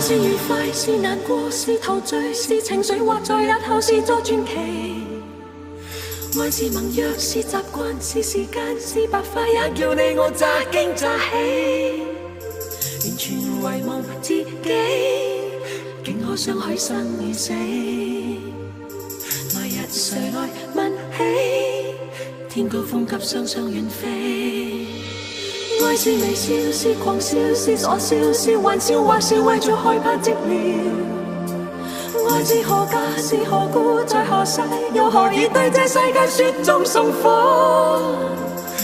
是愉快，是難過，是陶醉，是情緒，或在日後是作傳奇。愛是盟約，是習慣，是時間，是白髮，也叫你我乍驚乍喜。完全遺忘自己，竟可相許生與死。來日誰來問起？天高風急，雙雙遠飛。愛是微笑，是狂笑，是傻笑，是玩笑，或是為著害怕寂寥。愛是何價，是何故，在何世，又何以對這世界雪中送火？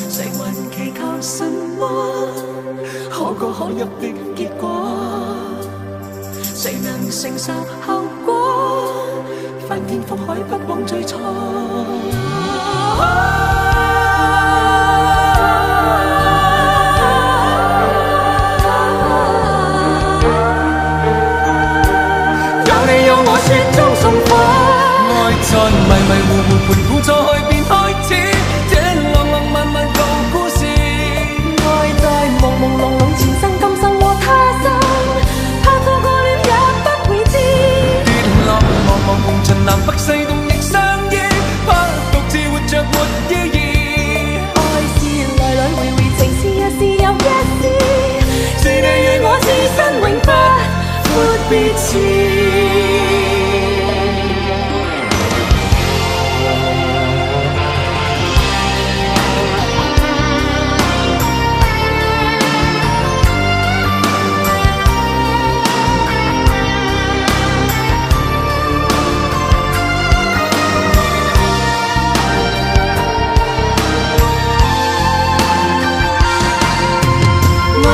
誰還祈求什麼可歌可泣的結果？誰能承受後果？翻天覆海，不枉最初。雪中送火，愛在迷迷糊糊盤古初開便開始，這浪浪漫漫舊故事。愛在朦朦朧朧前生今生和他生，怕錯過了也不會知。跌落茫茫紅塵南北西東亦相依，怕獨自活着沒意義。愛是來來回回，情是一時又一時，是你與我此生永不沒別詞。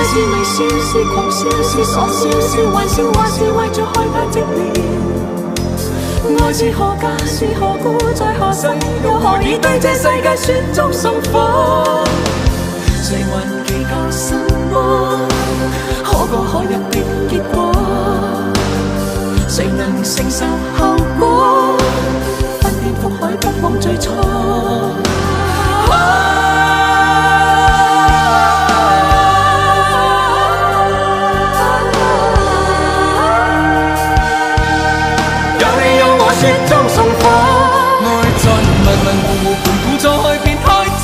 是微笑，是狂笑，是傻笑，是玩笑，或是為著害怕寂寥。愛是何價，是何故，在何世，又何以對這世界雪中送火？誰還祈求什麼可歌可泣的結果？誰能承受後果？翻天覆海，不枉最初。雪中送火，愛在迷迷糊糊盤古初開便開始，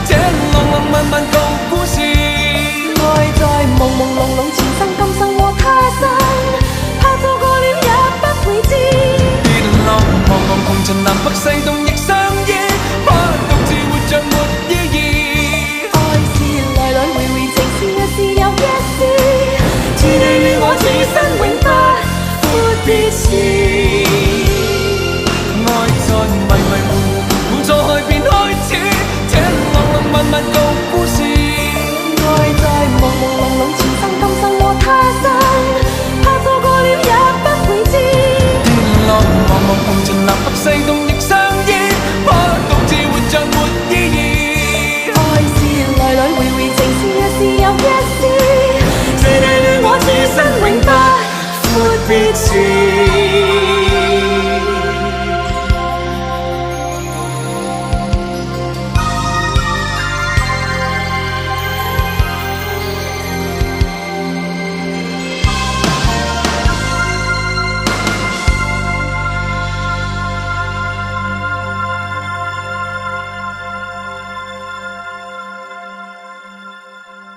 這浪浪漫漫舊故事。愛在朦朦朧朧前生今生和他生，怕錯過了也不會知。跌落茫茫紅塵南北西東。